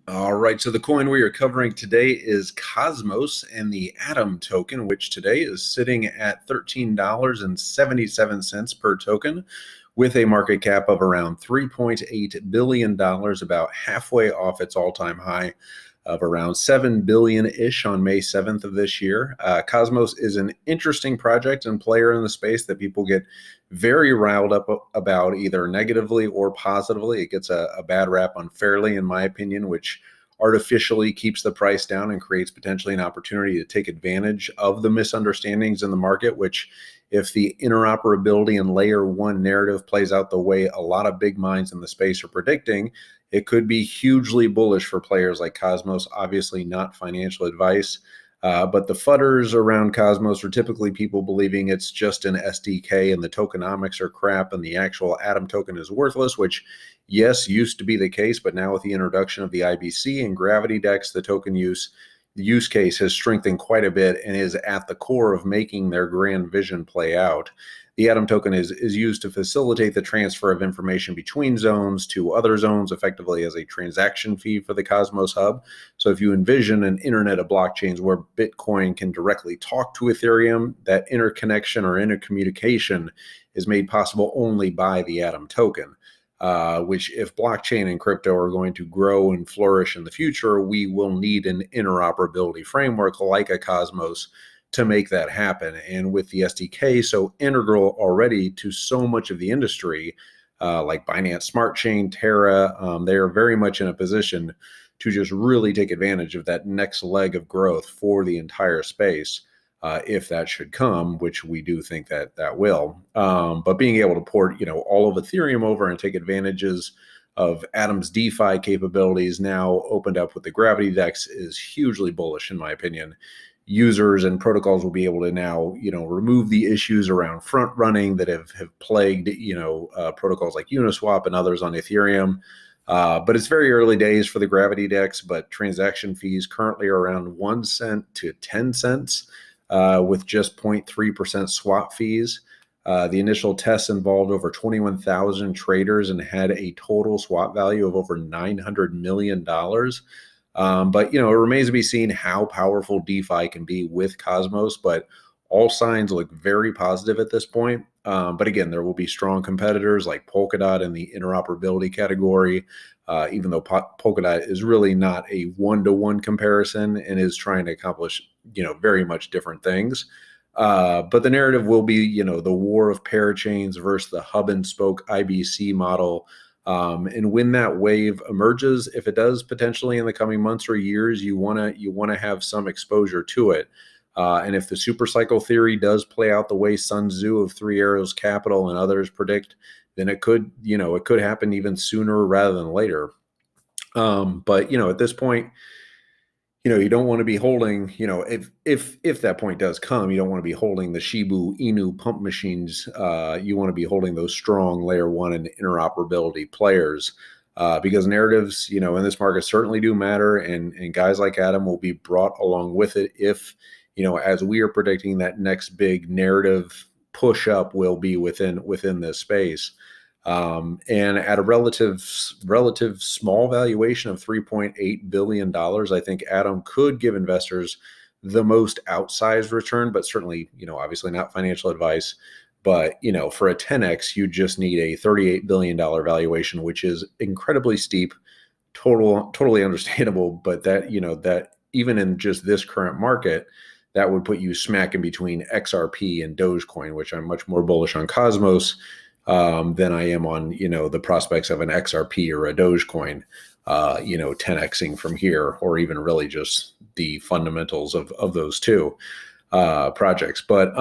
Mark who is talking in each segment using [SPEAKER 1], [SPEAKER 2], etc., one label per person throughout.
[SPEAKER 1] All right, so the coin we are covering today is Cosmos and the Atom token, which today is sitting at $13.77 per token with a market cap of around $3.8 billion, about halfway off its all-time high of around 7 billion-ish on May 7th of this year. Cosmos is an interesting project and player in the space that people get very riled up about, either negatively or positively. It gets a bad rap unfairly, in my opinion, which artificially keeps the price down and creates potentially an opportunity to take advantage of the misunderstandings in the market, which, if the interoperability and layer one narrative plays out the way a lot of big minds in the space are predicting, it could be hugely bullish for players like Cosmos. Obviously not financial advice, but the fudders around Cosmos are typically people believing it's just an SDK and the tokenomics are crap and the actual Atom token is worthless, which, yes, used to be the case, but now with the introduction of the IBC and Gravity DEX, the token use case has strengthened quite a bit and is at the core of making their grand vision play out. The Atom token is used to facilitate the transfer of information between zones to other zones, effectively as a transaction fee for the Cosmos Hub. So if you envision an internet of blockchains where Bitcoin can directly talk to Ethereum, that interconnection or intercommunication is made possible only by the Atom token. Which, if blockchain and crypto are going to grow and flourish in the future, we will need an interoperability framework like a Cosmos to make that happen. And with the SDK so integral already to so much of the industry, like Binance Smart Chain, Terra, they are very much in a position to just really take advantage of that next leg of growth for the entire space. If that should come, which we do think that will. But being able to port, all of Ethereum over and take advantages of Atom's DeFi capabilities now opened up with the Gravity DEX is hugely bullish, in my opinion. Users and protocols will be able to now, remove the issues around front running that have plagued, protocols like Uniswap and others on Ethereum. But it's very early days for the Gravity DEX, but transaction fees currently are around 1 cent to 10 cents. With just 0.3% swap fees. The initial tests involved over 21,000 traders and had a total swap value of over $900 million. But, it remains to be seen how powerful DeFi can be with Cosmos, but all signs look very positive at this point. But again, there will be strong competitors like Polkadot in the interoperability category, even though Polkadot is really not a one-to-one comparison and is trying to accomplish, very much different things. But the narrative will be, the war of parachains versus the hub and spoke IBC model. And when that wave emerges, if it does potentially in the coming months or years, you want to have some exposure to it. And if the super cycle theory does play out the way Sun Tzu of Three Arrows Capital and others predict, then it could happen even sooner rather than later. But at this point, you don't want to be holding, if that point does come, you don't want to be holding the Shibu Inu pump machines. You want to be holding those strong layer one and interoperability players, because narratives, in this market certainly do matter, and guys like Atom will be brought along with it if, as we are predicting, that next big narrative push up will be within this space. And at a relative small valuation of $3.8 billion, I think Atom could give investors the most outsized return, but certainly, obviously not financial advice. But, for a 10x, you just need a $38 billion valuation, which is incredibly steep, totally understandable. But that even in just this current market, that would put you smack in between XRP and Dogecoin, which I'm much more bullish on Cosmos than I am on, the prospects of an XRP or a Dogecoin, 10xing from here, or even really just the fundamentals of those two projects. But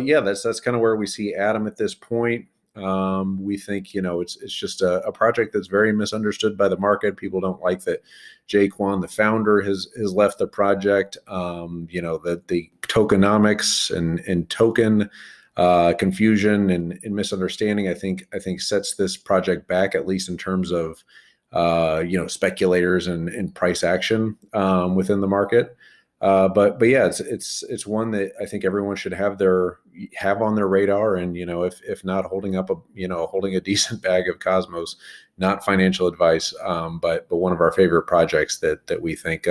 [SPEAKER 1] yeah, that's kind of where we see Atom at this point. We think, it's just a project that's very misunderstood by the market. People don't like that Jaquan, the founder, has left the project. That the tokenomics and token confusion and misunderstanding, I think sets this project back, at least in terms of speculators and price action within the market. But yeah, it's one that I think everyone should have on their radar. And if not holding up holding a decent bag of Cosmos, not financial advice, but one of our favorite projects that we think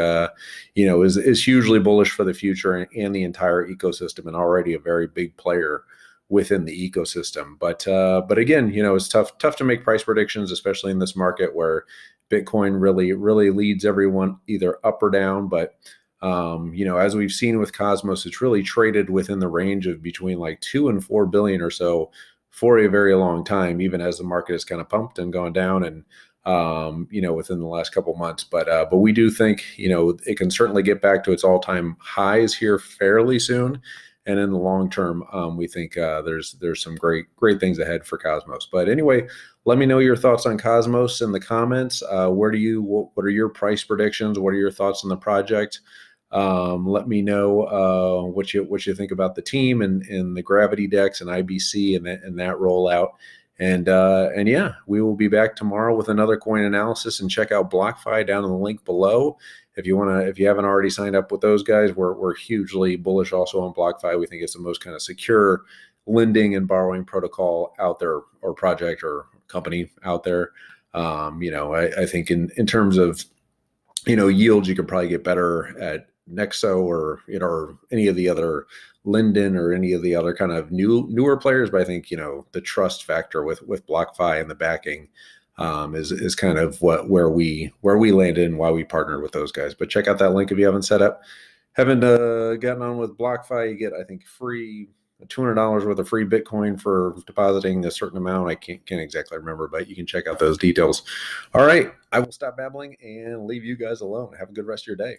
[SPEAKER 1] is hugely bullish for the future and the entire ecosystem, and already a very big player within the ecosystem. But again, it's tough to make price predictions, especially in this market where Bitcoin really leads everyone either up or down. But as we've seen with Cosmos, it's really traded within the range of between like 2 and 4 billion or so for a very long time, even as the market has kind of pumped and gone down, and within the last couple months. But we do think it can certainly get back to its all-time highs here fairly soon. And in the long term, we think there's some great things ahead for Cosmos. But anyway, let me know your thoughts on Cosmos in the comments. What are your price predictions? What are your thoughts on the project? Let me know what you think about the team and the Gravity Dex and IBC and that rollout. And yeah, we will be back tomorrow with another coin analysis. And check out BlockFi down in the link below if you haven't already signed up with those guys. We're hugely bullish also on BlockFi. We think it's the most kind of secure lending and borrowing protocol out there, or project or company out there. I think in terms of yields, you could probably get better at Nexo or any of the other Linden or any of the other kind of newer players. But I think the trust factor with BlockFi and the backing is kind of where we landed and why we partnered with those guys. But check out that link if you haven't gotten on with BlockFi. You get, I think, free $200 worth of free Bitcoin for depositing a certain amount. I can't exactly remember, but you can check out those details. All right, I will stop babbling and leave you guys alone. Have a good rest of your day.